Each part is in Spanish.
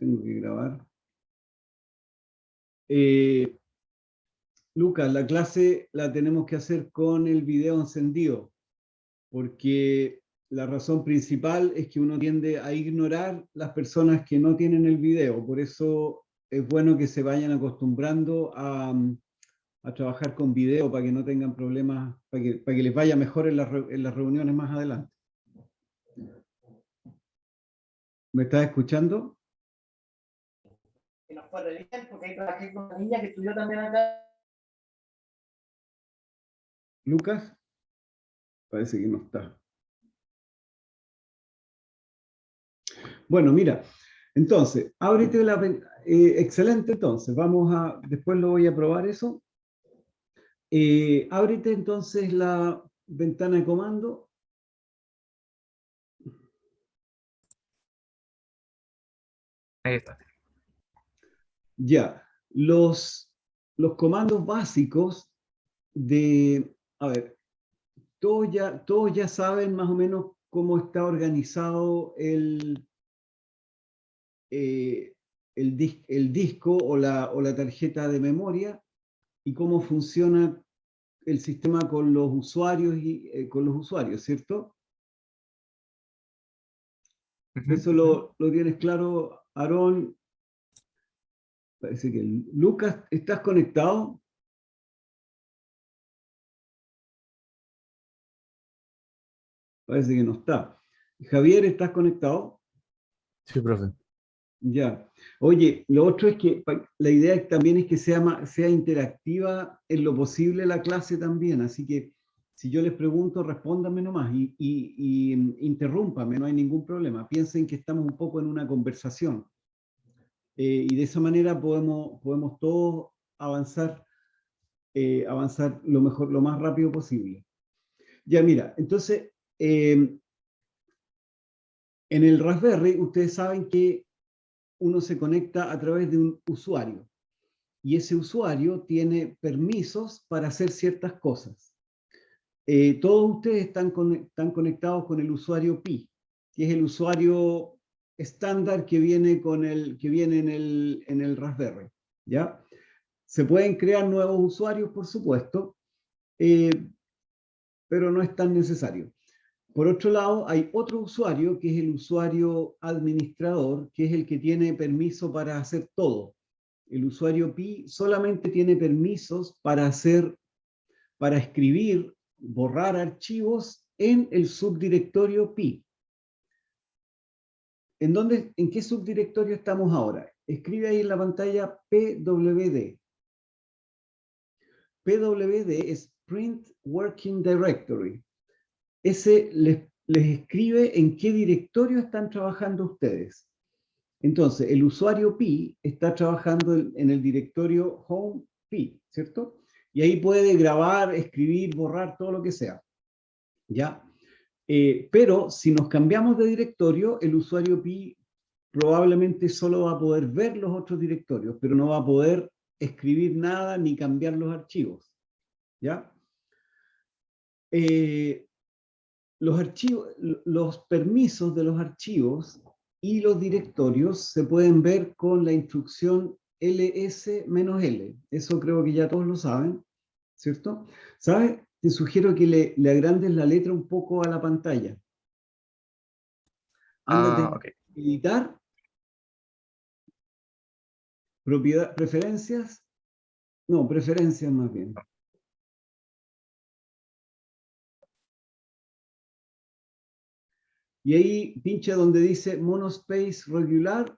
tengo que grabar. Lucas, la clase la tenemos que hacer con el video encendido, porque la razón principal es que uno tiende a ignorar las personas que no tienen el video. Por eso es bueno que se vayan acostumbrando a trabajar con video para que no tengan problemas, para que les vaya mejor en las reuniones más adelante. ¿Me estás escuchando? Que nos fue re bien, porque ahí trabajé con una niña que estudió también acá. Lucas, parece que no está. Bueno, mira, entonces, ábrete la excelente, entonces, después lo voy a probar eso. Ábrete entonces la ventana de comando. Ahí está. Ya, los comandos básicos a ver, todos ya saben más o menos cómo está organizado el disco o la tarjeta de memoria y cómo funciona el sistema con los usuarios, ¿cierto? Eso lo tienes claro, Aarón. Parece que Lucas, ¿estás conectado? Parece que no está. Javier, ¿estás conectado? Sí, profe. Ya. Oye, lo otro es que la idea también es que sea interactiva en lo posible la clase también, así que si yo les pregunto, respóndanme nomás y interrúmpame, no hay ningún problema. Piensen que estamos un poco en una conversación y de esa manera podemos todos avanzar lo más rápido posible. Ya, mira, entonces, en el Raspberry ustedes saben que uno se conecta a través de un usuario y ese usuario tiene permisos para hacer ciertas cosas. Todos ustedes están conectados con el usuario Pi, que es el usuario estándar que viene en el Raspberry, ¿ya? Se pueden crear nuevos usuarios, por supuesto, pero no es tan necesario. Por otro lado, hay otro usuario, que es el usuario administrador, que es el que tiene permiso para hacer todo. El usuario Pi solamente tiene permisos para escribir, borrar archivos en el subdirectorio Pi. ¿En qué subdirectorio estamos ahora? Escribe ahí en la pantalla PWD. PWD es Print Working Directory. Ese les escribe en qué directorio están trabajando ustedes. Entonces, el usuario Pi está trabajando en el directorio Home Pi, ¿cierto? Y ahí puede grabar, escribir, borrar, todo lo que sea. ¿Ya? Pero si nos cambiamos de directorio, el usuario Pi probablemente solo va a poder ver los otros directorios, pero no va a poder escribir nada ni cambiar los archivos. ¿Ya? Los permisos de los archivos y los directorios se pueden ver con la instrucción ls-l. Eso creo que ya todos lo saben, ¿cierto? ¿Sabes? Te sugiero que le agrandes la letra un poco a la pantalla. Ándate, Ok. editar, preferencias. No, preferencias más bien. Y ahí pincha donde dice monospace regular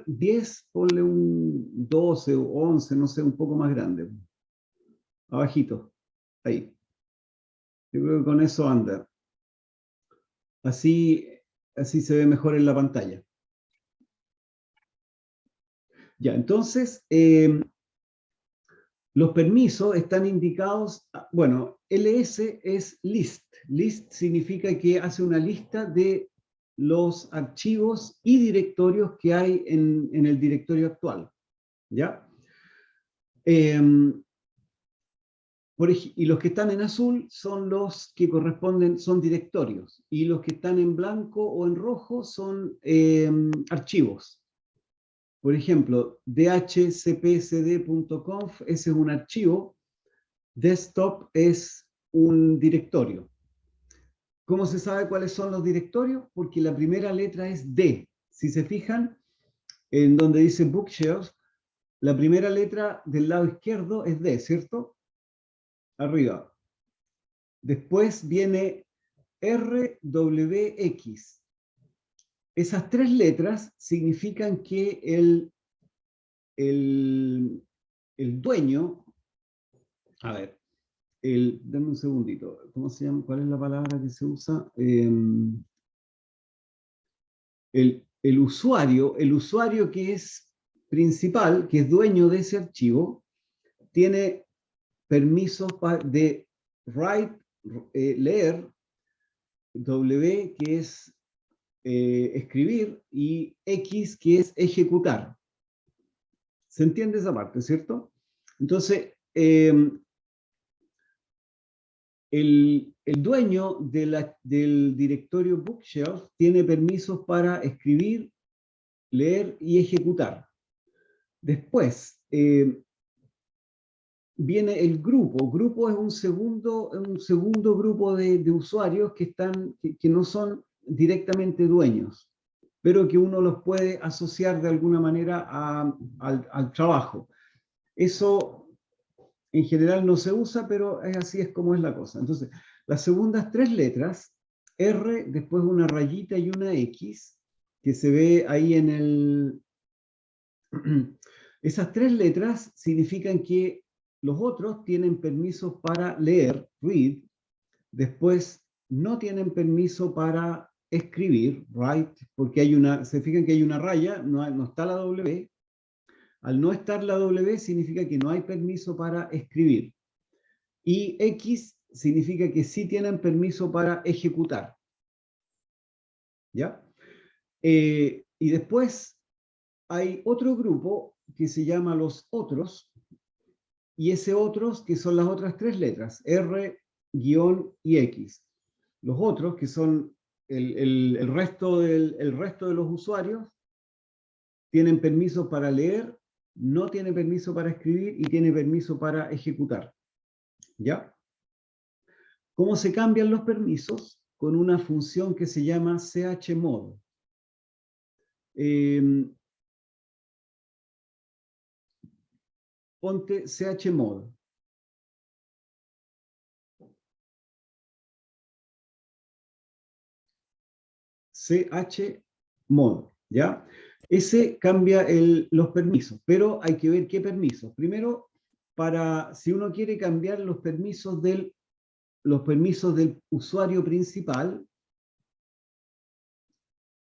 10, ponle un 12 o 11, no sé, un poco más grande. Abajito, ahí. Yo creo que con eso anda. Así se ve mejor en la pantalla. Ya, entonces, los permisos están indicados, bueno, ls es list. List significa que hace una lista de los archivos y directorios que hay en el directorio actual. ¿Ya? Y los que están en azul son los que son directorios, y los que están en blanco o en rojo son archivos. por ejemplo, dhcpsd.conf, ese es un archivo, desktop es un directorio. ¿Cómo se sabe cuáles son los directorios? Porque la primera letra es D. Si se fijan, en donde dice Bookshelf, la primera letra del lado izquierdo es D, ¿cierto? Arriba. Después viene RWX. Esas tres letras significan que el dueño, a ver, dame un segundito, ¿cómo se llama? ¿Cuál es la palabra que se usa? El usuario que es principal, que es dueño de ese archivo, tiene permisos de write, leer, W, que es escribir, y X, que es ejecutar. ¿Se entiende esa parte, cierto? Entonces, el dueño del directorio Bookshelf tiene permisos para escribir, leer y ejecutar. Después, viene el grupo. Grupo es un segundo grupo de usuarios que no son directamente dueños, pero que uno los puede asociar de alguna manera al trabajo. Eso en general no se usa, pero así es como es la cosa. Entonces, las segundas tres letras, R, después una rayita y una X, que se ve ahí en el... Esas tres letras significan que los otros tienen permisos para leer, read, después no tienen permiso para escribir, write, porque se fijan que hay una raya, no está la W. Al no estar la W significa que no hay permiso para escribir. Y X significa que sí tienen permiso para ejecutar. ¿Ya? Y después hay otro grupo que se llama los otros, y ese otros que son las otras tres letras, R, guión y X. Los otros, que son el resto de los usuarios, tienen permiso para leer, no tiene permiso para escribir y tiene permiso para ejecutar. ¿Ya? ¿Cómo se cambian los permisos? Con una función que se llama chmod. Ponte chmod. chmod, ¿ya? Ese cambia los permisos, pero hay que ver qué permisos. Primero, si uno quiere cambiar los permisos del usuario principal,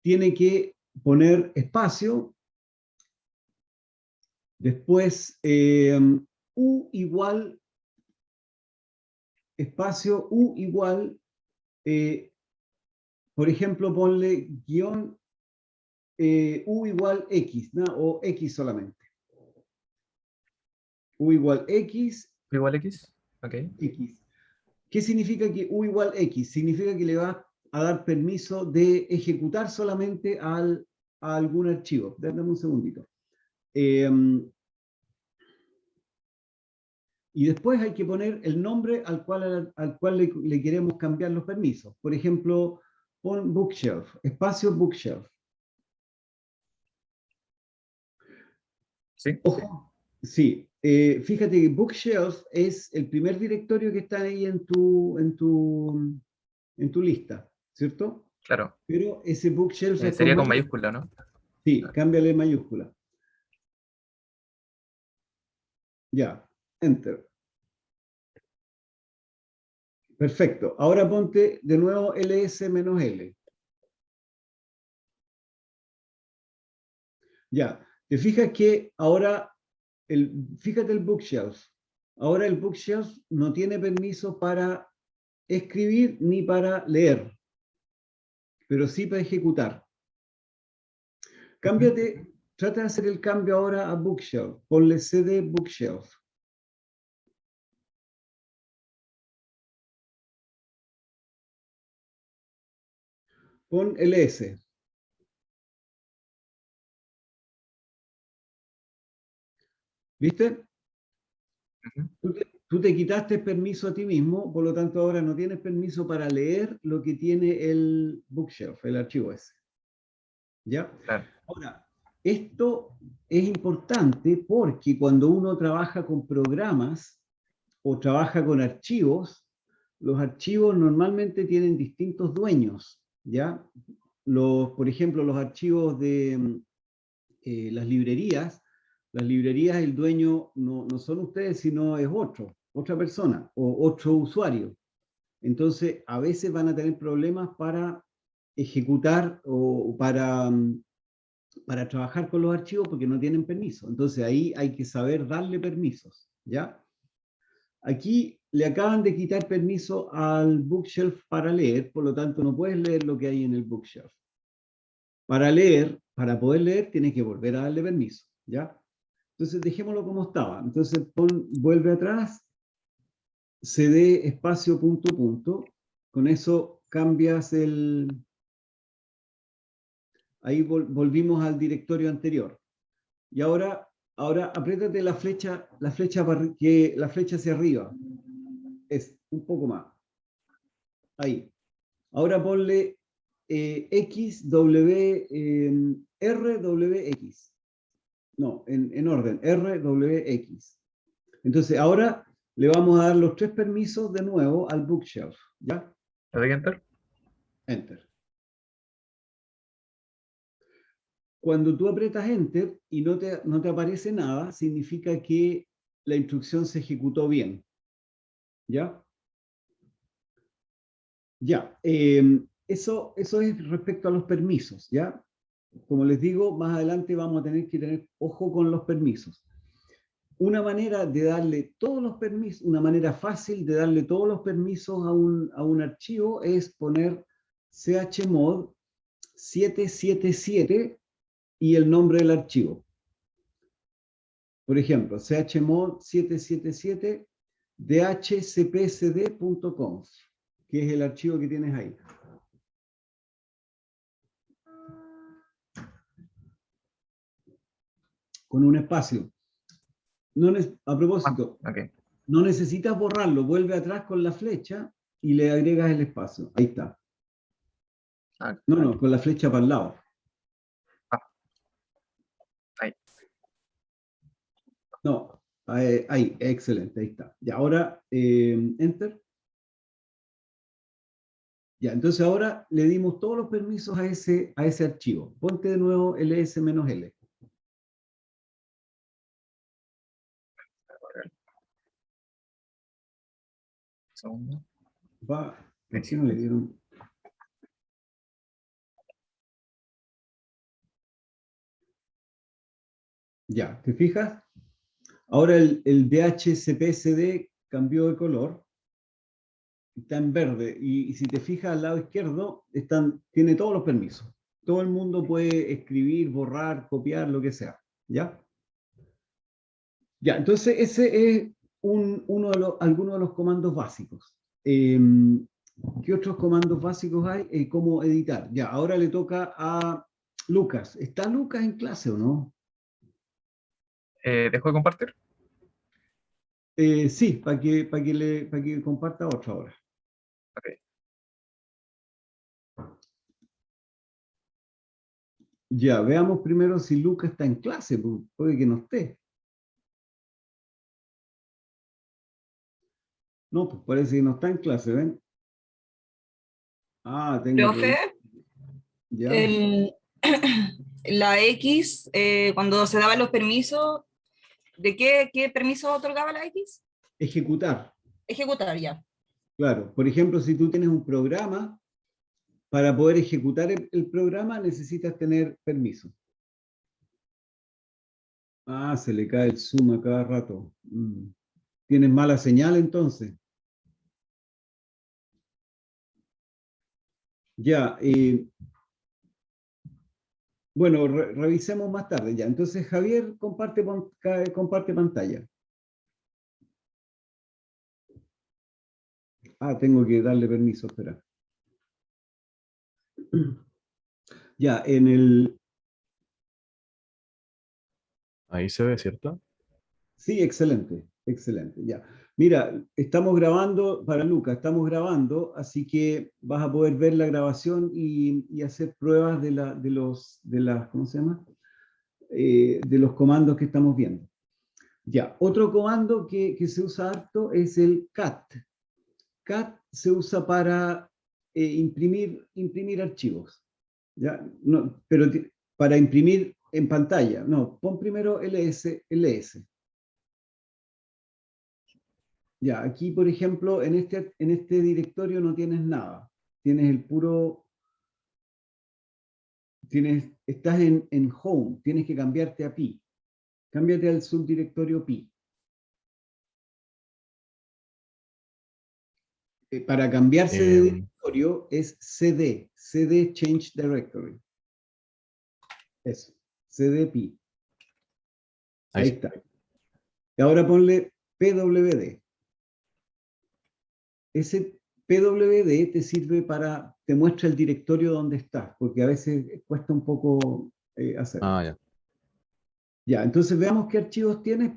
tiene que poner espacio, después U igual, espacio U igual, por ejemplo, ponle guión U igual X, ¿no? O X solamente. U igual X, Igual X. Ok. X. ¿Qué significa que U igual X? Significa que le va a dar permiso de ejecutar solamente a algún archivo. Dame un segundito. Y después hay que poner el nombre al cual le queremos cambiar los permisos. Por ejemplo, pon Bookshelf, espacio Bookshelf. Sí. Ojo, sí, fíjate que Bookshelf es el primer directorio que está ahí en tu lista, ¿cierto? Claro. Pero ese Bookshelf es con Sería con mayúscula. mayúscula, ¿no? Sí, cámbiale mayúscula. Ya, Enter. Perfecto. Ahora ponte de nuevo ls-l. Ya, te fijas que ahora, fíjate el Bookshelf. Ahora el Bookshelf no tiene permiso para escribir ni para leer, pero sí para ejecutar. Cámbiate, trata de hacer el cambio ahora a Bookshelf. Ponle cd Bookshelf. Pon ls. ¿Viste? Ujú. Tú te quitaste el permiso a ti mismo, por lo tanto ahora no tienes permiso para leer lo que tiene el bookshelf, el archivo ese. ¿Ya? Claro. Ahora, esto es importante porque cuando uno trabaja con programas o trabaja con archivos, los archivos normalmente tienen distintos dueños, ¿ya? Por ejemplo, los archivos de las librerías el dueño no son ustedes, sino es otra persona o otro usuario. Entonces, a veces van a tener problemas para ejecutar o para trabajar con los archivos porque no tienen permiso. Entonces, ahí hay que saber darle permisos, ¿ya? Aquí le acaban de quitar permiso al bookshelf para leer, por lo tanto no puedes leer lo que hay en el bookshelf. Para poder leer, tienes que volver a darle permiso, ¿ya? Entonces dejémoslo como estaba. Entonces vuelve atrás, cd espacio punto punto. Con eso cambias el... Ahí volvimos al directorio anterior. Y ahora apriétate la flecha hacia arriba. Es un poco más. Ahí. Ahora ponle RWX. No, en orden, RWX. Entonces, ahora le vamos a dar los 3 permisos de nuevo al bookshelf. ¿Ya? ¿Le doy enter? Enter. Cuando tú aprietas Enter y no te aparece nada, significa que la instrucción se ejecutó bien. ¿Ya? Ya. Eso es respecto a los permisos. ¿Ya? Como les digo, más adelante vamos a tener que tener ojo con los permisos. Una manera de darle todos los permisos, una manera fácil de darle todos los permisos a un archivo es poner chmod 777 y el nombre del archivo. Por ejemplo, chmod 777 dhcpsd.conf, que es el archivo que tienes ahí. Con un espacio. A propósito, Ok. no necesitas borrarlo, vuelve atrás con la flecha y le agregas el espacio. Ahí está. Ah, No, con la flecha para el lado. ah, ahí. No, ahí, excelente, ahí está. Y ahora, enter. Ya, entonces ahora le dimos todos los permisos a ese archivo. Ponte de nuevo ls-l. Segundo. ¿Por qué no le dieron? Ya, ¿te fijas? Ahora el DHCP-SD cambió de color, está en verde, y si te fijas al lado izquierdo, tiene todos los permisos. Todo el mundo puede escribir, borrar, copiar, lo que sea. ¿Ya? Ya, entonces ese es algunos de los comandos básicos. ¿Qué otros comandos básicos hay? ¿Cómo editar? Ya, ahora le toca a Lucas. ¿Está Lucas en clase o no? ¿Dejo de compartir? Sí, para que comparta otra hora. Ok. Ya, veamos primero si Lucas está en clase, puede que no esté. No, pues parece que no está en clase, ¿ven? Ah, tengo Profe, problemas. Ya, el- la X, cuando se daban los permisos, ¿de qué permiso otorgaba la X? ejecutar. Ejecutar ya. Claro, por ejemplo, si tú tienes un programa, para poder ejecutar el programa necesitas tener permiso. Ah, se le cae el Zoom a cada rato. ¿Tienes mala señal entonces? Ya, bueno, revisemos más tarde ya. Entonces, Javier, comparte pantalla. Ah, tengo que darle permiso, espera. Ya, Ahí se ve, ¿cierto? Sí, excelente, excelente, ya. Mira, estamos grabando, para Lucas, estamos grabando, así que vas a poder ver la grabación y hacer pruebas ¿cómo se llama? De los comandos que estamos viendo. Ya, otro comando que se usa harto es el cat. Cat se usa para imprimir archivos, ¿ya? No, pero para imprimir en pantalla, no, pon primero ls. Ya, aquí por ejemplo, en este directorio no tienes nada, tienes el puro, estás en home, tienes que cambiarte a pi, cámbiate al subdirectorio pi. Para cambiarse de directorio es cd change directory. Eso, cd pi. Ahí está. Y ahora ponle pwd. Ese pwd te sirve te muestra el directorio donde estás, porque a veces cuesta un poco hacerlo. Ah, ya. Ya, entonces veamos qué archivos tienes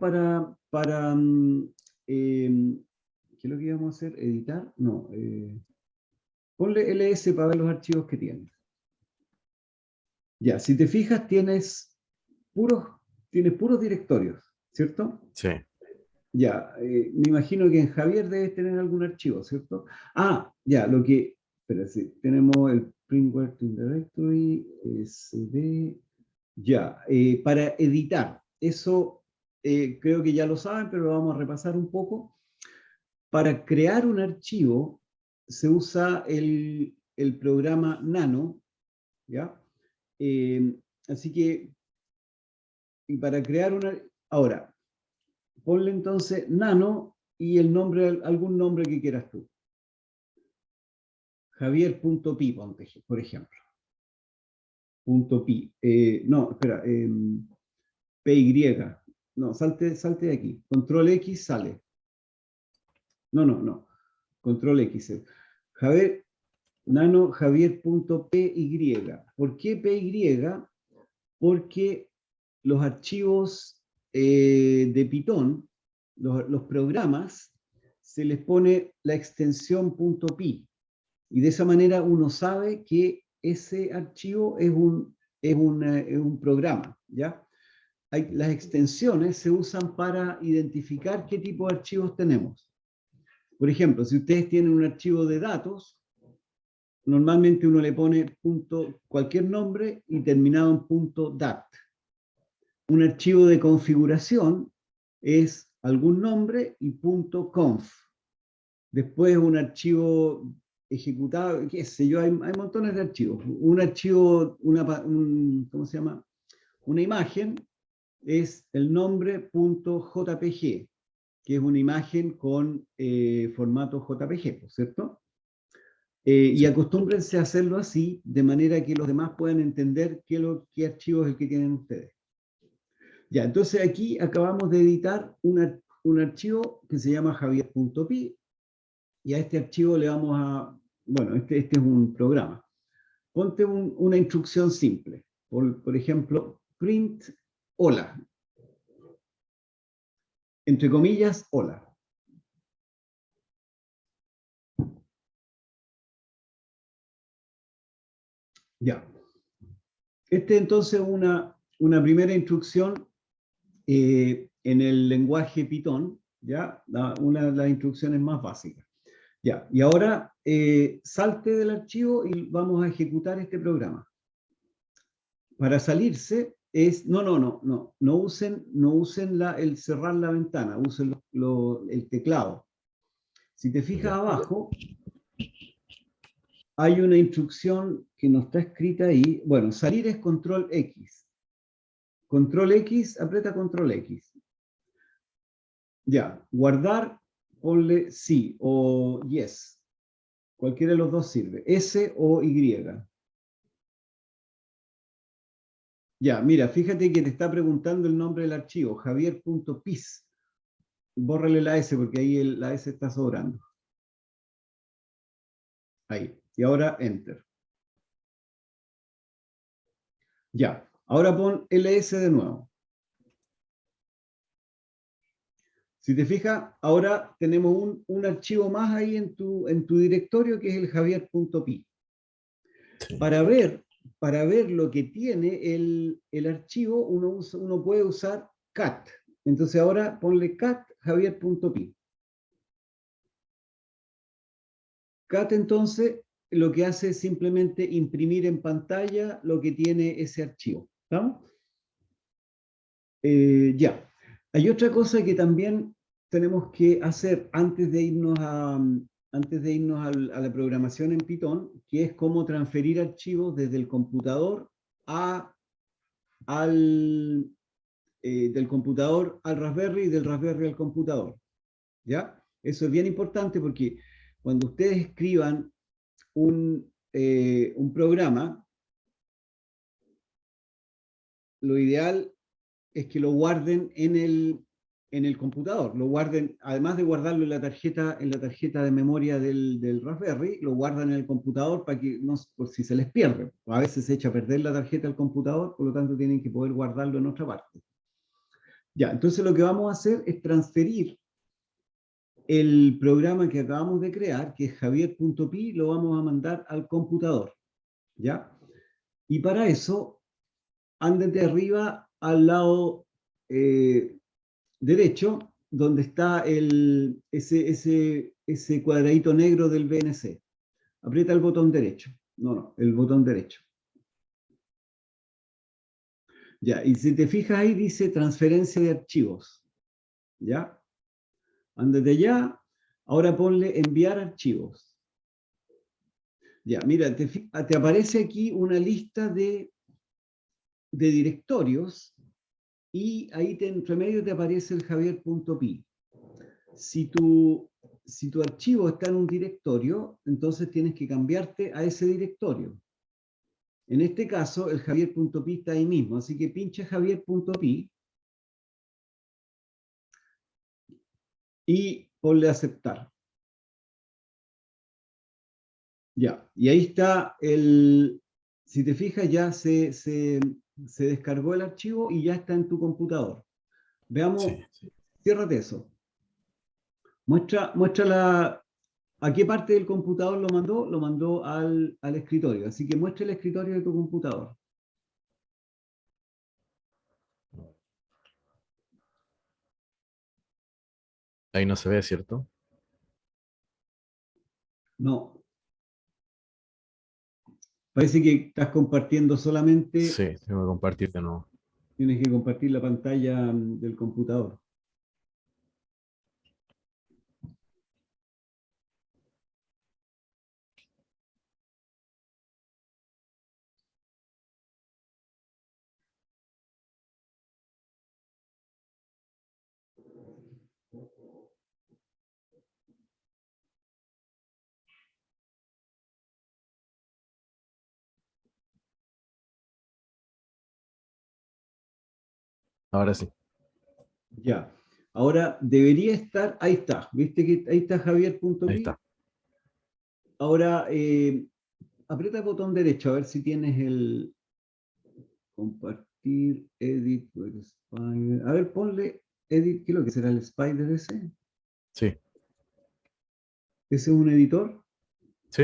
¿qué es lo que íbamos a hacer? ¿Editar? No. Ponle ls para ver los archivos que tienes. Ya, si te fijas, tienes puros directorios, ¿cierto? Sí. Ya, me imagino que en Javier debes tener algún archivo, ¿cierto? Ah, ya, espera, sí, tenemos el print working directory, sd, ya, para editar, eso creo que ya lo saben, pero lo vamos a repasar un poco. Para crear un archivo se usa el programa Nano, ¿ya? Así que, y para crear ahora, ponle entonces Nano y el nombre, algún nombre que quieras tú. Javier.pi, por ejemplo. .pi. No, espera. PY. No, salte de aquí. Control X sale. No. Control X. Javier, Nano Javier.py. ¿Por qué PY? Porque los archivos de Python, los programas, se les pone la extensión .py. Y de esa manera uno sabe que ese archivo es un programa, ¿ya? Las extensiones se usan para identificar qué tipo de archivos tenemos. Por ejemplo, si ustedes tienen un archivo de datos, normalmente uno le pone cualquier nombre y terminado en .dat. Un archivo de configuración es algún nombre y .conf. Después un archivo ejecutado, qué sé yo, hay montones de archivos. Un archivo, ¿cómo se llama? Una imagen es el nombre .jpg, que es una imagen con formato JPG, ¿cierto? Y Sí. acostúmbrense a hacerlo así, de manera que los demás puedan entender qué archivo es el que tienen ustedes. Ya, entonces aquí acabamos de editar un archivo que se llama javier.py, y a este archivo le vamos a, bueno, este es un programa. Ponte una instrucción simple. Por ejemplo, print hola. Entre comillas, hola. Ya. Este entonces una primera instrucción en el lenguaje Python, ¿ya? Una de las instrucciones más básicas. Ya, y ahora salte del archivo y vamos a ejecutar este programa. Para salirse no usen el cerrar la ventana, usen el teclado. Si te fijas Ya. abajo, hay una instrucción que no está escrita ahí. Bueno, salir es control X. Control X, aprieta control X. Ya, guardar, ponle sí o yes. Cualquiera de los dos sirve. S o Y. Ya, mira, fíjate que te está preguntando el nombre del archivo, javier.pis. Bórrale la S porque ahí la S está sobrando. Ahí. Y ahora Enter. Ya. Ahora pon ls de nuevo. Si te fijas, ahora tenemos un archivo más ahí en tu directorio, que es el javier.py. Sí. Para ver lo que tiene el archivo, uno puede usar cat. Entonces ahora ponle cat javier.py. Cat entonces lo que hace es simplemente imprimir en pantalla lo que tiene ese archivo. ¿Estamos? Ya. Hay otra cosa que también tenemos que hacer antes de irnos a la programación en Python, que es cómo transferir archivos desde el computador del computador al Raspberry y del Raspberry al computador. ¿Ya? Eso es bien importante porque cuando ustedes escriban un programa, lo ideal es que lo guarden en el computador, lo guarden, además de guardarlo en la tarjeta de memoria del Raspberry, lo guardan en el computador para que no, por si se les pierde. A veces se echa a perder la tarjeta del computador, por lo tanto tienen que poder guardarlo en otra parte. Ya, entonces lo que vamos a hacer es transferir el programa que acabamos de crear, que es javier.py, lo vamos a mandar al computador. ¿Ya? Y para eso, ándate arriba al lado derecho, donde está ese cuadradito negro del VNC. Aprieta el botón derecho. No, el botón derecho. Ya, y si te fijas ahí dice transferencia de archivos. ¿Ya? Ándate allá. Ahora ponle enviar archivos. Ya, mira, te aparece aquí una lista de directorios y ahí entre medio te aparece el javier.py. Si tu archivo está en un directorio, entonces tienes que cambiarte a ese directorio. En este caso, el javier.py está ahí mismo, así que pincha javier.py y ponle aceptar. Ya, y ahí está si te fijas, ya se descargó el archivo y ya está en tu computador. Veamos, Sí. ciérrate eso. Muestra ¿a qué parte del computador lo mandó? Lo mandó al escritorio. Así que muestra el escritorio de tu computador. Ahí no se ve, ¿cierto? No. Parece que estás compartiendo solamente, Sí, tengo que compartir de nuevo. tienes que compartir la pantalla del computador. Ahora sí, Ya. Ahora debería estar, ahí está. ¿Viste que ahí está ahí javier.py? está. Ahora aprieta el botón derecho a ver si tienes el compartir, edit, spider. A ver, ponle edit, ¿qué es lo que será el spider ese? Sí, ¿Ese es un editor? sí.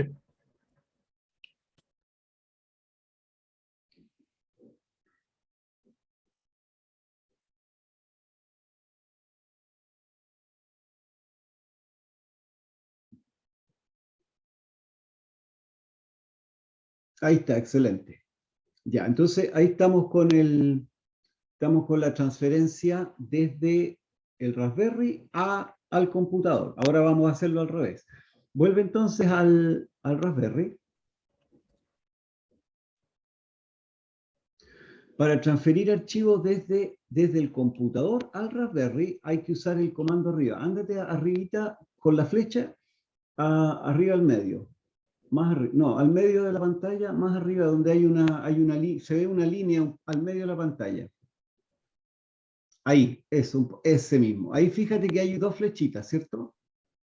Ahí está, excelente. Ya, entonces ahí estamos con la transferencia desde el Raspberry al computador. Ahora vamos a hacerlo al revés. Vuelve entonces al Raspberry. Para transferir archivos desde el computador al Raspberry hay que usar el comando arriba. Ándate arribita con la flecha arriba al medio. No, al medio de la pantalla, más arriba donde se ve una línea al medio de la pantalla. Ahí, eso, ese mismo. Ahí fíjate que hay dos flechitas, ¿cierto?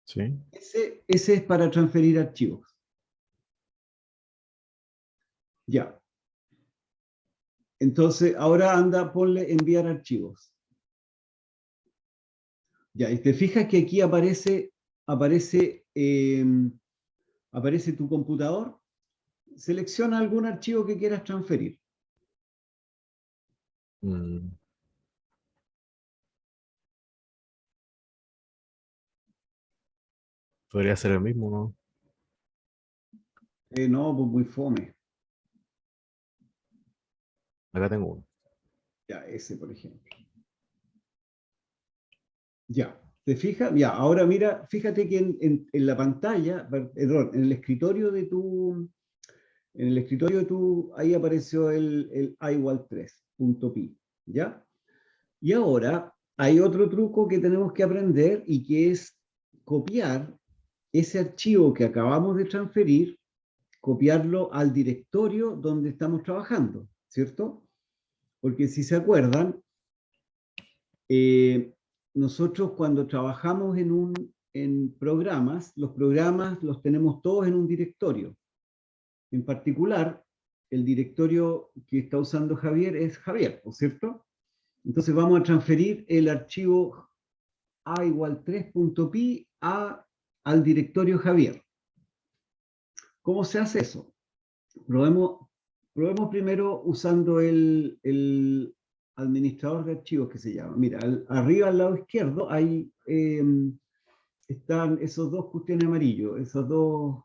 Sí. Ese es para transferir archivos. Ya. Entonces, ahora anda, ponle enviar archivos. Ya, y te fijas que aquí aparece tu computador. Selecciona algún archivo que quieras transferir. Mm, podría ser el mismo, ¿no? No, pues muy fome. Acá tengo uno. Ya, ese, por ejemplo. Ya, ¿te fijas? Ya, ahora mira, fíjate que en la pantalla, perdón, en el escritorio de tu, ahí apareció el iWall3.py, ¿ya? Y ahora hay otro truco que tenemos que aprender y que es copiar ese archivo que acabamos de transferir, copiarlo al directorio donde estamos trabajando, ¿cierto? Porque si se acuerdan, nosotros cuando trabajamos en programas, los programas los tenemos todos en un directorio. En particular, el directorio que está usando Javier es Javier, ¿no es cierto? Entonces vamos a transferir el archivo a igual 3.py al directorio Javier. ¿Cómo se hace eso? Probemos primero usando el administrador de archivos que se llama. Mira, arriba al lado izquierdo están esos dos cuestiones amarillos, esos dos.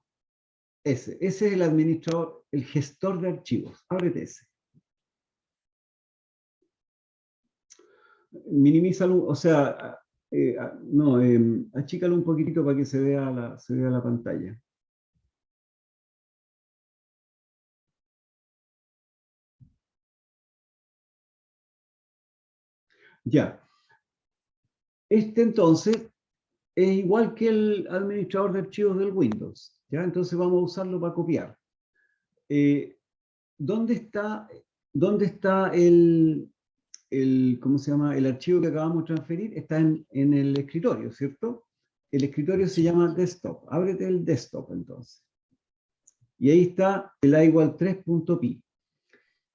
Ese es el administrador, el gestor de archivos. Ábrete ese. Minimízalo, o sea, no, achícalo un poquitito para que se vea la pantalla. Ya. Este entonces es igual que el administrador de archivos del Windows. ¿Ya? Entonces vamos a usarlo para copiar. Eh, ¿Dónde está ¿cómo se llama? El archivo que acabamos de transferir? Está en el escritorio, ¿cierto? El escritorio se llama desktop. Ábrete el desktop entonces. Y ahí está el igual 3.py.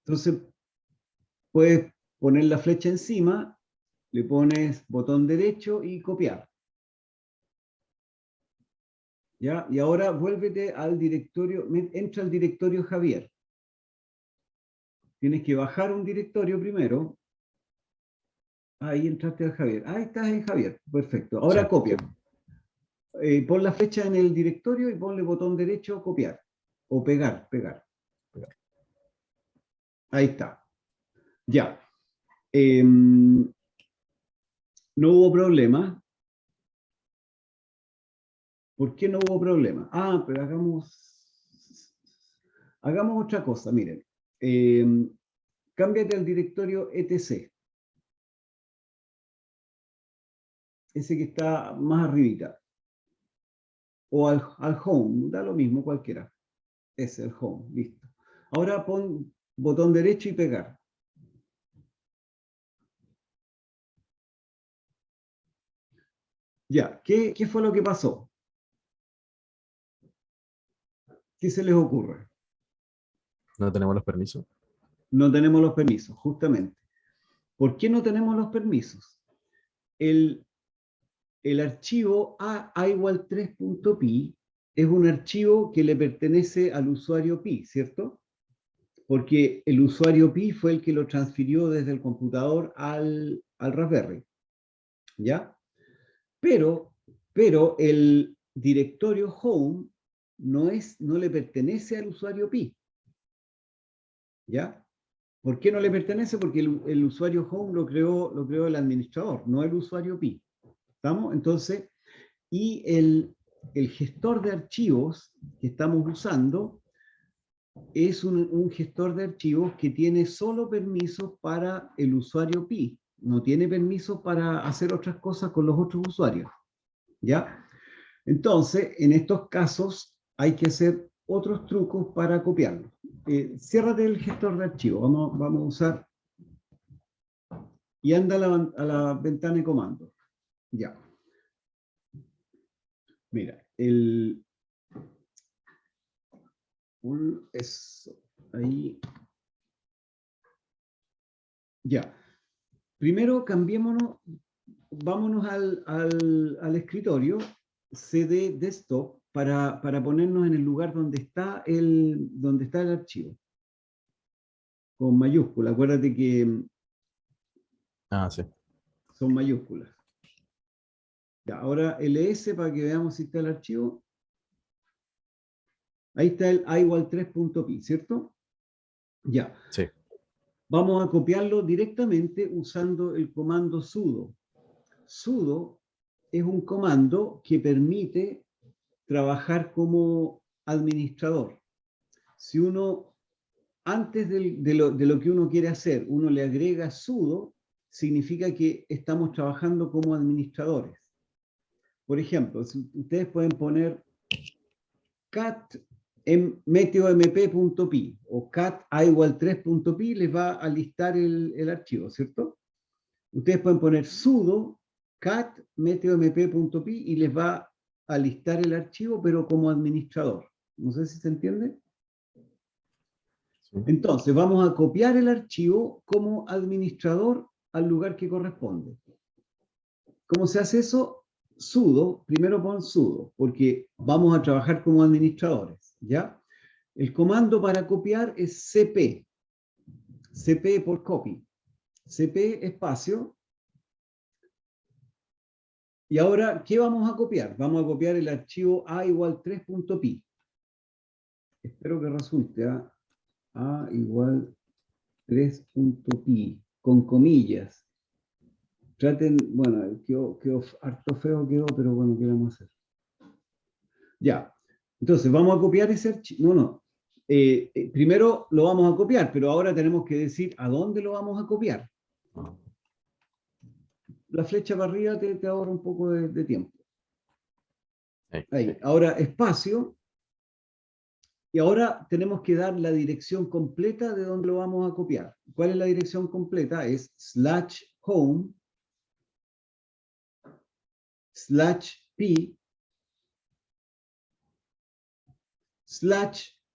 Entonces puedes poner la flecha encima, le pones botón derecho y copiar. ¿Ya? Y ahora vuélvete al directorio, entra al directorio Javier. Tienes que bajar un directorio primero. Ahí entraste al Javier. Ahí estás en Javier. Perfecto. Ahora Sí. copia. Pon la flecha en el directorio y ponle botón derecho, copiar. O pegar. Ahí está. Ya. No hubo problema. ¿Por qué no hubo problema? Pero hagamos otra cosa. Miren. Cámbiate al directorio etc. Ese que está más arribita. O al home, da lo mismo cualquiera. Es el home, listo. Ahora pon botón derecho y pegar. Ya, ¿qué fue lo que pasó? ¿Qué se les ocurre? No tenemos los permisos. No tenemos los permisos, justamente. ¿Por qué no tenemos los permisos? El archivo a igual 3.py es un archivo que le pertenece al usuario pi, ¿cierto? Porque el usuario pi fue el que lo transfirió desde el computador al Raspberry. ¿Ya? Pero el directorio home no le pertenece al usuario pi. ¿Ya? ¿Por qué no le pertenece? Porque el usuario home lo creó el administrador, no el usuario pi. ¿Estamos? Entonces, y el gestor de archivos que estamos usando es un gestor de archivos que tiene solo permisos para el usuario pi. No tiene permisos para hacer otras cosas con los otros usuarios. ¿Ya? Entonces, en estos casos hay que hacer otros trucos para copiarlo. Ciérrate el gestor de archivos. Vamos a usar y anda a la ventana de comando. Ya. Mira, eso, ahí. Ya. Primero cambiémonos vámonos al escritorio, CD Desktop, para ponernos en el lugar donde está el archivo. Con mayúscula, acuérdate que Ah, sí. son mayúsculas. Ya, ahora ls para que veamos si está el archivo. Ahí está el a igual 3.pi, ¿cierto? Ya. Sí. Vamos a copiarlo directamente usando el comando sudo. Sudo es un comando que permite trabajar como administrador. Si uno, antes de lo que uno quiere hacer, uno le agrega sudo, significa que estamos trabajando como administradores. Por ejemplo, si ustedes pueden poner cat meteomp.py o cat a igual 3.py, les va a listar el archivo, ¿cierto? Ustedes pueden poner sudo cat meteomp.py y les va a listar el archivo, pero como administrador. No sé si se entiende. Sí. Entonces, vamos a copiar el archivo como administrador al lugar que corresponde. ¿Cómo se hace eso? Sudo, primero pon sudo, porque vamos a trabajar como administradores, ¿ya? El comando para copiar es cp, cp por copy, cp espacio. Y ahora, ¿qué vamos a copiar? Vamos a copiar el archivo a igual 3.py. Espero que resulte a igual 3.py, con comillas. Traten, bueno, quedó harto feo quedó, pero bueno, ¿qué vamos a hacer? Ya, entonces vamos a copiar ese archivo. No. Primero lo vamos a copiar, pero ahora tenemos que decir a dónde lo vamos a copiar. La flecha para arriba te ahorra un poco de tiempo. Ahí. Ahora espacio. Y ahora tenemos que dar la dirección completa de dónde lo vamos a copiar. ¿Cuál es la dirección completa? Es /home /p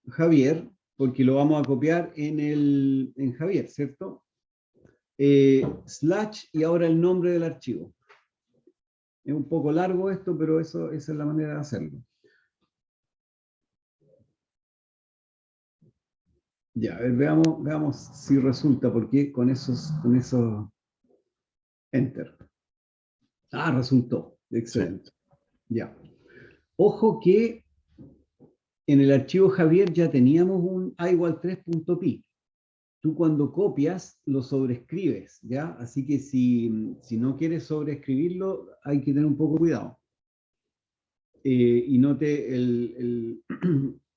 /Javier, porque lo vamos a copiar en Javier, ¿cierto? Y ahora el nombre del archivo. Es un poco largo esto, pero esa es la manera de hacerlo. Ya, a ver, veamos si resulta, porque con esos enter. Ah, resultó. Excelente. Sí. Ya. Ojo que en el archivo Javier ya teníamos un a igual 3.py. Tú cuando copias lo sobrescribes, ¿ya? Así que si no quieres sobreescribirlo, hay que tener un poco cuidado. Y no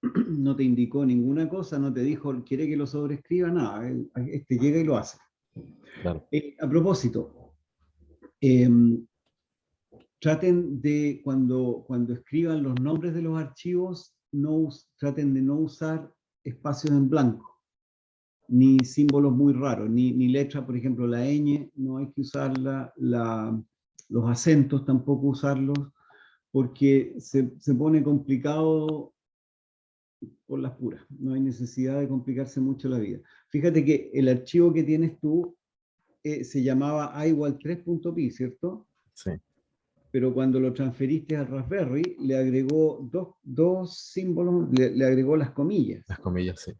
no te indicó ninguna cosa, no te dijo, quiere que lo sobrescriba, nada. Este llega y lo hace. Claro. A propósito, traten de, cuando escriban los nombres de los archivos, traten de no usar espacios en blanco, ni símbolos muy raros, ni letras, por ejemplo, la ñ, no hay que usarla, los acentos tampoco usarlos, porque se pone complicado por las puras. No hay necesidad de complicarse mucho la vida. Fíjate que el archivo que tienes tú se llamaba a igual 3.py, ¿cierto? Sí. Pero cuando lo transferiste al Raspberry, le agregó dos símbolos, le agregó las comillas. Las comillas, sí.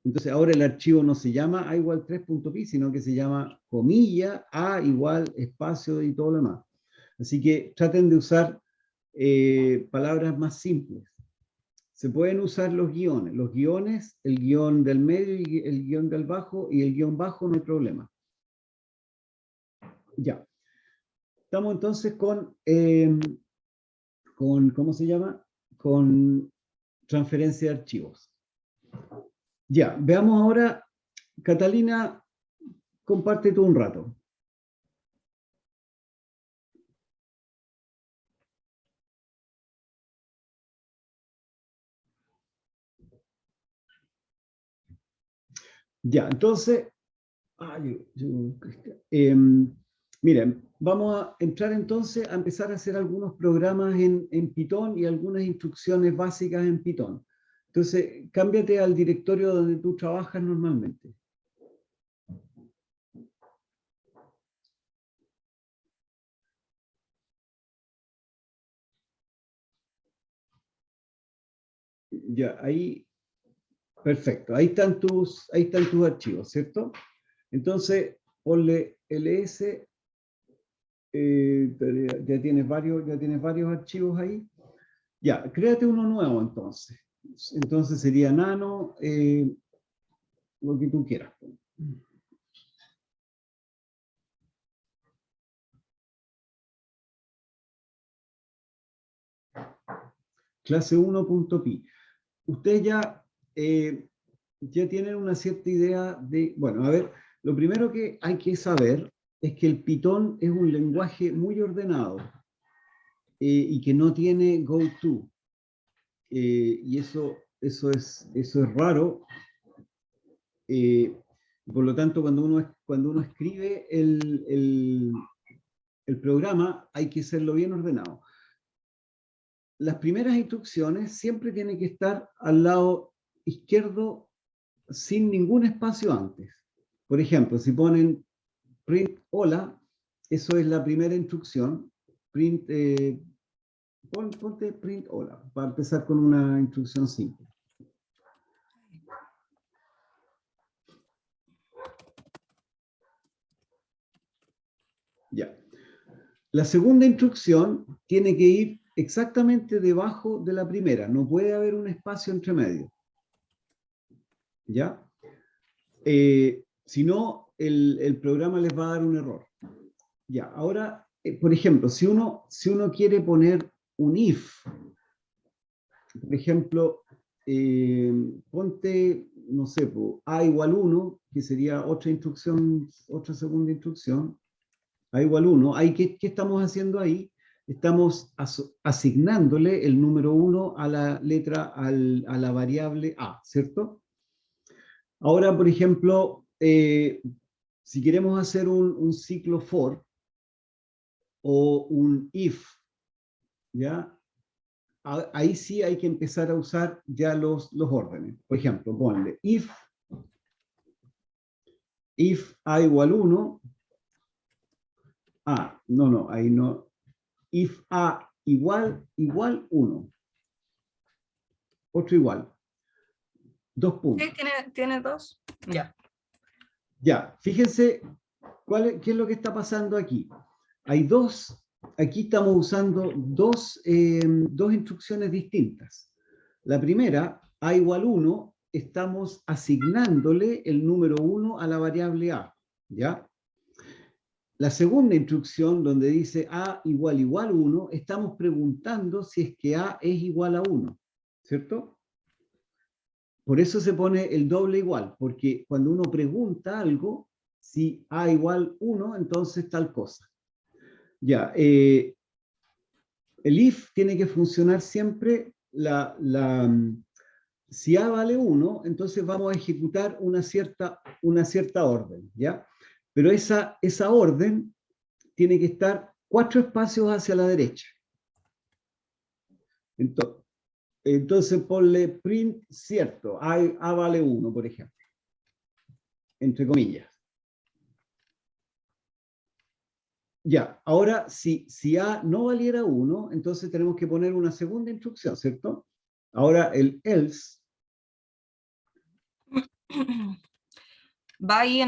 Entonces ahora el archivo no se llama a igual 3.py, sino que se llama comilla, a igual espacio y todo lo demás. Así que traten de usar palabras más simples. Se pueden usar los guiones, el guión del medio y el guión del bajo, y el guión bajo no hay problema. Ya. Estamos entonces con ¿cómo se llama? Con transferencia de archivos. Ya, veamos ahora, Catalina, comparte tú un rato. Ya, entonces, miren, vamos a entrar entonces a empezar a hacer algunos programas en Python y algunas instrucciones básicas en Python. Entonces, cámbiate al directorio donde tú trabajas normalmente. Ya, ahí, perfecto. Ahí están tus archivos, ¿cierto? Entonces, ponle ls, ya tienes varios archivos ahí. Ya, créate uno nuevo entonces. Entonces sería nano, lo que tú quieras. Clase 1.pi. Ustedes ya tienen una cierta idea de, bueno, a ver, lo primero que hay que saber es que el Python es un lenguaje muy ordenado y que no tiene goto. Y eso es raro. Por lo tanto, cuando uno escribe el programa, hay que hacerlo bien ordenado. Las primeras instrucciones siempre tienen que estar al lado izquierdo sin ningún espacio antes. Por ejemplo, si ponen print hola, eso es la primera instrucción. Ponte print hola, para empezar con una instrucción simple. Ya. La segunda instrucción tiene que ir exactamente debajo de la primera. No puede haber un espacio entre medio. ¿Ya? Si no, el programa les va a dar un error. Ya, ahora, por ejemplo, si uno quiere poner un if, por ejemplo, ponte, no sé, a igual 1, que sería otra instrucción, otra segunda instrucción, a igual 1, ¿qué estamos haciendo ahí? Estamos asignándole el número 1 a la letra, a la variable a, ¿cierto? Ahora, por ejemplo, si queremos hacer un ciclo for o un if, ¿ya? Ahí sí hay que empezar a usar ya los órdenes. Por ejemplo, ponle if a igual 1, ahí no, if a igual 1, otro igual, 2 puntos. Sí, tiene dos. Ya. Ya, fíjense qué es lo que está pasando aquí. Hay aquí estamos usando dos instrucciones distintas. La primera, a igual 1, estamos asignándole el número 1 a la variable a, ¿ya? La segunda instrucción, donde dice a igual 1, estamos preguntando si es que a es igual a 1, ¿cierto? Por eso se pone el doble igual, porque cuando uno pregunta algo, si a igual 1, entonces tal cosa. Ya, el if tiene que funcionar siempre, si a vale 1, entonces vamos a ejecutar una cierta orden, ¿ya? Pero esa orden tiene que estar 4 espacios hacia la derecha. Entonces ponle print cierto, a vale 1, por ejemplo, entre comillas. Ya, ahora si a no valiera 1, entonces tenemos que poner una segunda instrucción, ¿cierto? Ahora el else. ¿Va ahí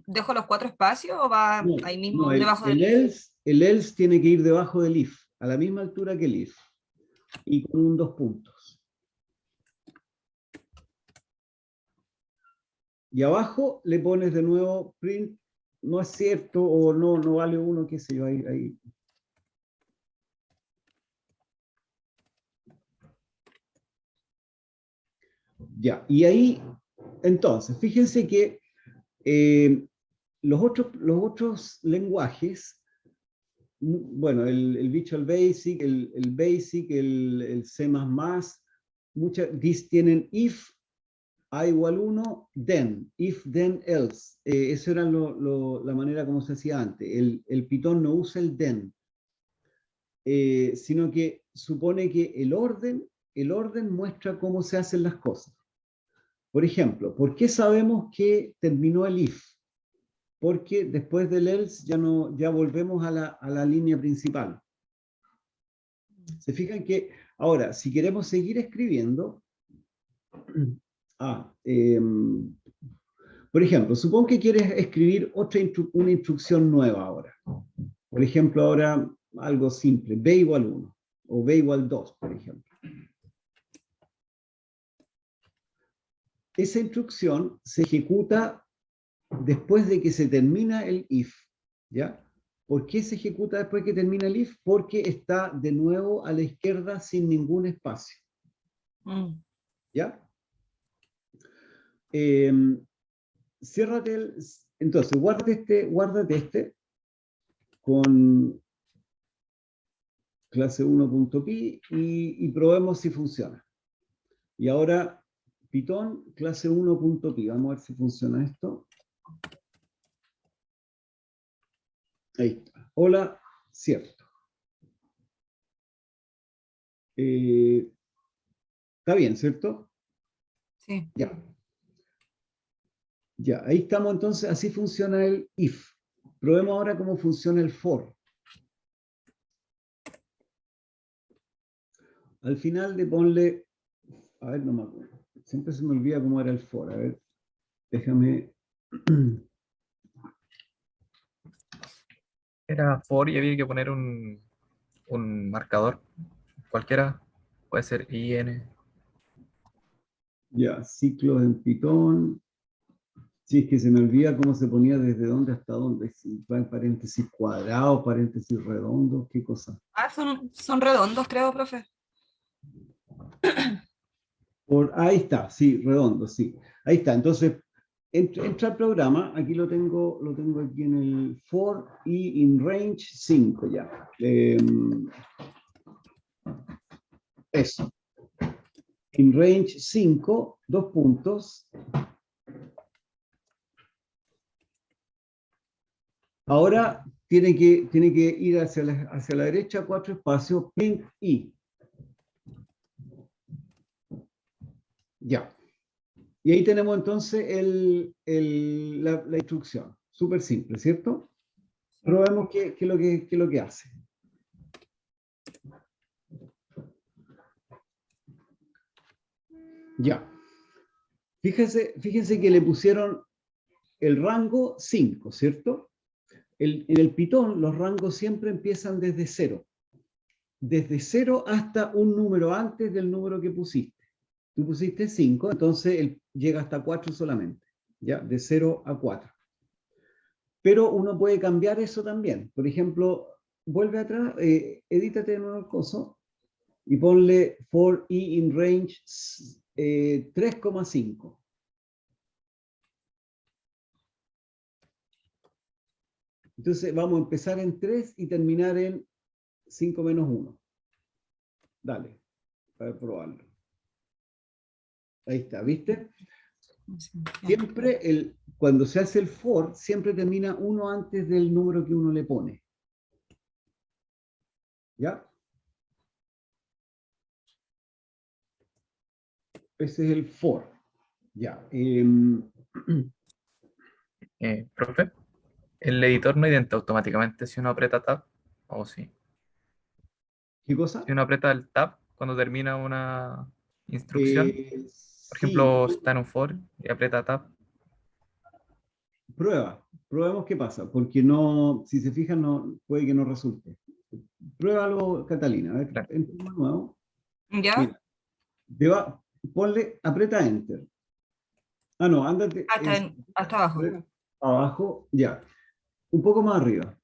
dejo los 4 espacios o va ahí mismo debajo del if? El else tiene que ir debajo del if, a la misma altura que el if, y con un 2 puntos. Y abajo le pones de nuevo print, no es cierto, o no vale 1, qué sé yo, ahí. Ya, y ahí, entonces, fíjense que los otros lenguajes, bueno, el Visual Basic, el Basic, el C++, tienen if a igual 1, then, if, then, else. Eso era la manera como se hacía antes. El Python no usa el then, sino que supone que el orden muestra cómo se hacen las cosas. Por ejemplo, ¿por qué sabemos que terminó el if? Porque después del else ya volvemos a la línea principal. Se fijan que Ahora, si queremos seguir escribiendo, por ejemplo, supón que quieres escribir una instrucción nueva ahora. Por ejemplo, ahora algo simple, b igual 1 o b igual 2, por ejemplo. Esa instrucción se ejecuta después de que se termina el if, ¿ya? ¿Por qué se ejecuta después que termina el if? Porque está de nuevo a la izquierda sin ningún espacio, ¿ya? Entonces, guárdate este con clase 1.py y probemos si funciona. Y ahora, Python, clase 1.py. Vamos a ver si funciona esto. Ahí está. Hola, cierto. Está bien, ¿cierto? Sí. Ya. Ya, ahí estamos entonces, así funciona el if. Probemos ahora cómo funciona el for. Al final de ponle, a ver, no me acuerdo. Siempre se me olvida cómo era el for. A ver, déjame. Era for y había que poner un marcador. Cualquiera. Puede ser IN. Ya, ciclos en Python. Sí, es que se me olvida cómo se ponía desde dónde hasta dónde. Si va en paréntesis cuadrado, paréntesis redondo, qué cosa. Ah, son redondos, creo, profe. Ahí está, sí, redondo, sí. Ahí está. Entonces, entra al programa. Aquí lo tengo aquí en el for y in range 5 ya. Eso. In range 5, 2 puntos. Ahora tiene que ir hacia la derecha 4 espacios, print i. Ya. Y ahí tenemos entonces la instrucción. Súper simple, ¿cierto? Probemos qué es lo que hace. Ya. Fíjense que le pusieron el rango 5, ¿cierto? En el Python los rangos siempre empiezan desde 0. Desde 0 hasta un número antes del número que pusiste. Tú pusiste 5, entonces él llega hasta 4 solamente, ¿ya? De 0 a 4. Pero uno puede cambiar eso también. Por ejemplo, vuelve atrás, edítate de nuevo el coso y ponle for i in range 3,5. Entonces vamos a empezar en 3 y terminar en 5 menos 1. Dale, para probarlo. Ahí está, ¿viste? Siempre, cuando se hace el for, siempre termina uno antes del número que uno le pone. ¿Ya? Ese es el for. Ya. Profe, el editor no identa automáticamente si uno aprieta tab o sí. ¿Qué cosa? Si uno aprieta el tab cuando termina una instrucción, por Sí, ejemplo, está en un for y aprieta tab. probemos qué pasa, porque no, si se fijan, no, puede que no resulte. Pruébalo, Catalina, a ver, Claro. entra de nuevo. ¿Ya? Mira, ponle, aprieta Enter. Ah, no, ándate Hasta abajo. abajo, ya. Un poco más arriba.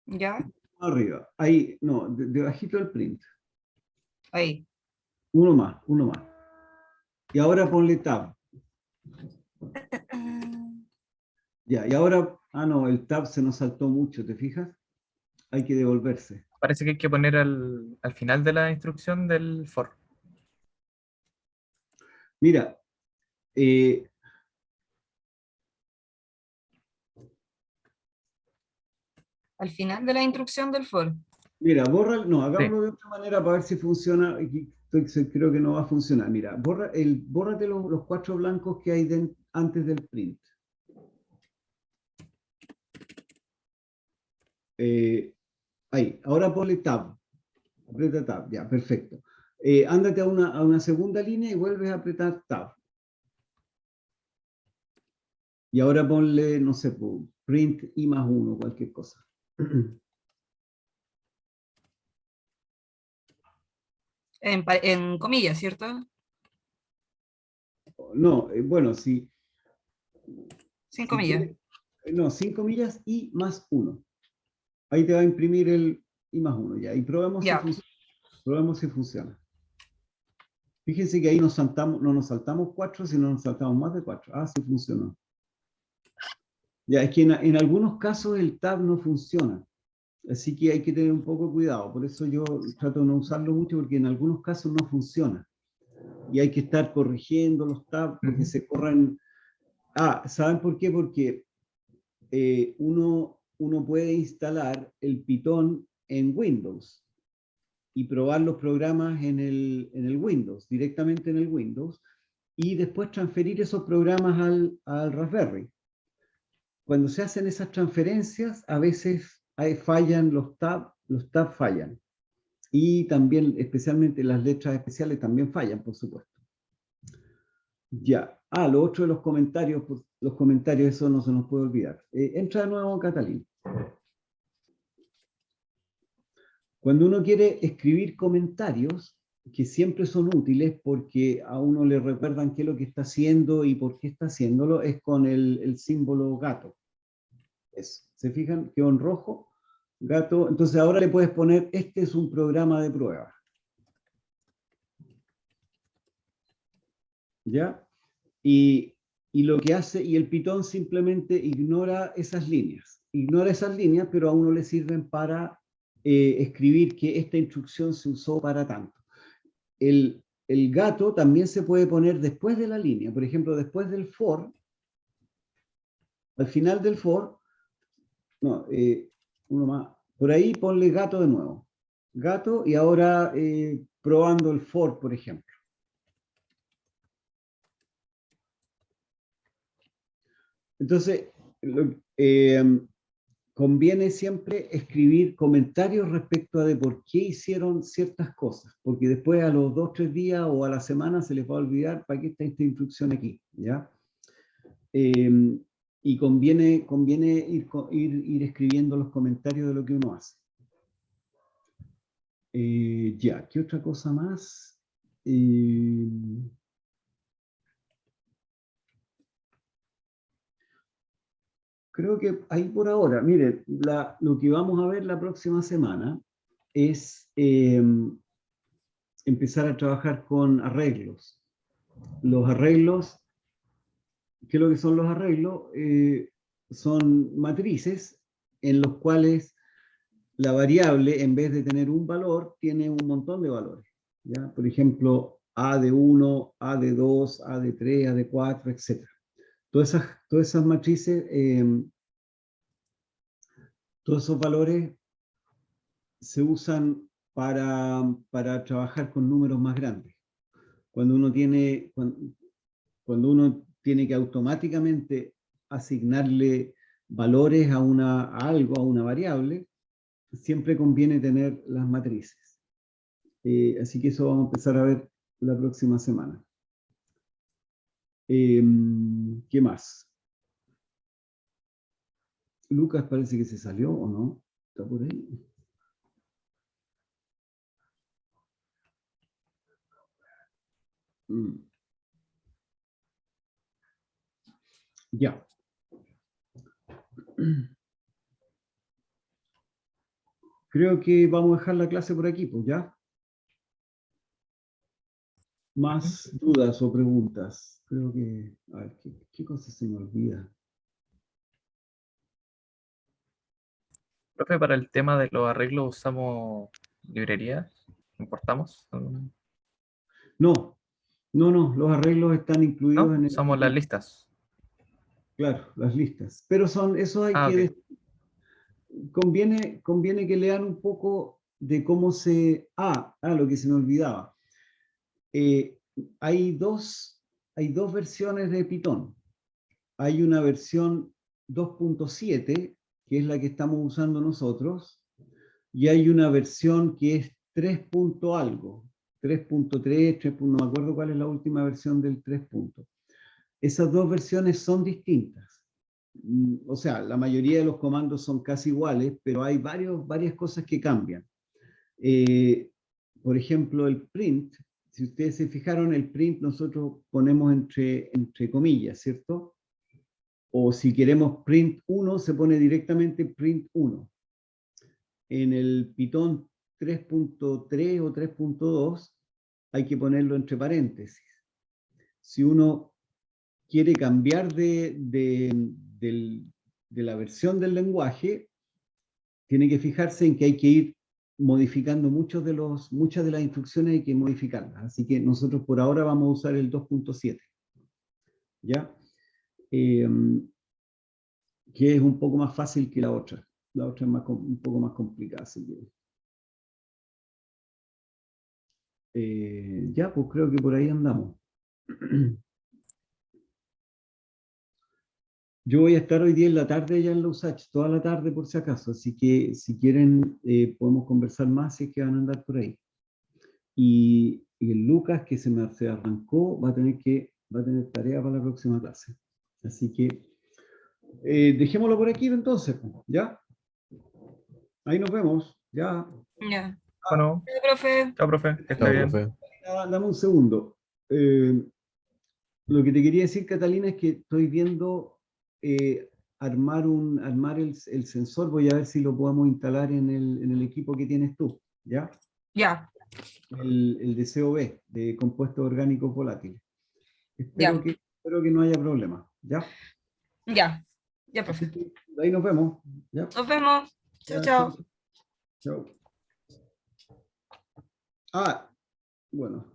¿Ya? Más arriba. Ahí, no, debajito del print. Ahí. Uno más, uno más. Y ahora ponle Tab. Ya, y ahora, no, el Tab se nos saltó mucho, ¿te fijas? Hay que devolverse. Parece que hay que poner al final de la instrucción del for. Mira, Al final de la instrucción del for. borra, no, Sí, hagámoslo de otra manera para ver si funciona. Creo que no va a funcionar. Mira, bórrate los 4 blancos que hay antes del print. Ahí, ahora ponle tab. Aprieta Tab, ya, perfecto. Ándate a una segunda línea y vuelves a apretar Tab. Y ahora ponle, no sé, print I+1, cualquier cosa. En comillas, ¿cierto? No, bueno, si Sin si comillas. quieres, no, 5 millas I+1. Ahí te va a imprimir el I+1 ya. Y probemos si Ya. funciona. Probemos si funciona. Fíjense que ahí no nos saltamos 4, sino nos saltamos más de 4. Ah, sí funcionó. Ya, es que en algunos casos el tab no funciona. Así que hay que tener un poco de cuidado. Por eso yo trato de no usarlo mucho, porque en algunos casos no funciona. Y hay que estar corrigiendo los tabs porque se corren. Ah, ¿saben por qué? Porque uno puede instalar el Python en Windows y probar los programas en el Windows, directamente en el Windows, y después transferir esos programas al Raspberry. Cuando se hacen esas transferencias, a veces fallan los tabs fallan. Y también, especialmente las letras especiales, también fallan, por supuesto. Ya. Ah, lo otro de los comentarios, pues, los comentarios, eso no se nos puede olvidar. Entra de nuevo, Catalina. Cuando uno quiere escribir comentarios, que siempre son útiles porque a uno le recuerdan qué es lo que está haciendo y por qué está haciéndolo, es con el símbolo gato. Eso. ¿Se fijan? Quedó en rojo, gato. Entonces ahora le puedes poner, este es un programa de prueba. ¿Ya? Y lo que hace, y el Python simplemente ignora esas líneas. Ignora esas líneas, pero a uno le sirven para escribir que esta instrucción se usó para tanto. El gato también se puede poner después de la línea. Por ejemplo, después del for, al final del for, no, uno más. Por ahí ponle gato de nuevo. Gato, y ahora probando el for, por ejemplo. Entonces, conviene siempre escribir comentarios respecto a de por qué hicieron ciertas cosas, porque después a los 2 o 3 días o a la semana se les va a olvidar para qué está esta instrucción aquí, ¿ya? Y conviene ir escribiendo los comentarios de lo que uno hace. Ya, ¿qué otra cosa más? Creo que ahí por ahora, miren, lo que vamos a ver la próxima semana es empezar a trabajar con arreglos. Los arreglos, ¿qué es lo que son los arreglos? Son matrices en los cuales la variable, en vez de tener un valor, tiene un montón de valores. ¿Ya? Por ejemplo, A de 1, A de 2, A de 3, A de 4, etc. Todas esas matrices, todos esos valores se usan para trabajar con números más grandes. Cuando uno tiene que automáticamente asignarle valores a algo, a una variable, siempre conviene tener las matrices. Así que eso vamos a empezar a ver la próxima semana. ¿Qué más? Lucas parece que se salió, ¿o no? ¿Está por ahí? Ya. Creo que vamos a dejar la clase por aquí, pues ya. Más dudas o preguntas. Creo que... A ver, ¿qué cosa se me olvida? Profe, para el tema de los arreglos usamos librerías, importamos. No, los arreglos están incluidos ¿No? en Usamos las listas. claro, las listas. Pero eso hay Ah, que... ok. Conviene que lean un poco de cómo se... lo que se me olvidaba. Eh, hay dos versiones de Python. Hay una versión 2.7, que es la que estamos usando nosotros, y hay una versión que es 3 punto algo, 3.3, 3. No me acuerdo cuál es la última versión del 3 punto. Esas dos versiones son distintas. O sea, la mayoría de los comandos son casi iguales, pero hay varias cosas que cambian. Por ejemplo, el print, si ustedes se fijaron, el print nosotros ponemos entre comillas, ¿cierto? O si queremos print 1, se pone directamente print 1. En el Python 3.3 o 3.2 hay que ponerlo entre paréntesis. Si uno quiere cambiar de la versión del lenguaje, tiene que fijarse en que hay que ir modificando muchas de las instrucciones, hay que modificarlas. Así que nosotros por ahora vamos a usar el 2.7. ¿Ya? Que es un poco más fácil que la otra. La otra es un poco más complicada. Ya, pues creo que por ahí andamos. Yo voy a estar hoy día en la tarde ya en la USACH, toda la tarde por si acaso, así que si quieren podemos conversar más si es que van a andar por ahí. Y el Lucas, que se arrancó, va a tener tarea para la próxima clase. Así que dejémoslo por aquí entonces, ¿ya? Ahí nos vemos, ya. Ya. Bueno, Chao, profe. chao, profe, que esté Chao, bien. profe. Dame un segundo. Lo que te quería decir, Catalina, es que estoy viendo armar el sensor. Voy a ver si lo podemos instalar en el equipo que tienes tú, ¿ya? Ya, El de COV, de compuestos orgánicos volátiles. Ya. Espero que no haya problema, ¿ya? ya, profe. Así que ahí nos vemos, ¿ya? Nos vemos. Chao, Ya, chao. chao. Ah, bueno.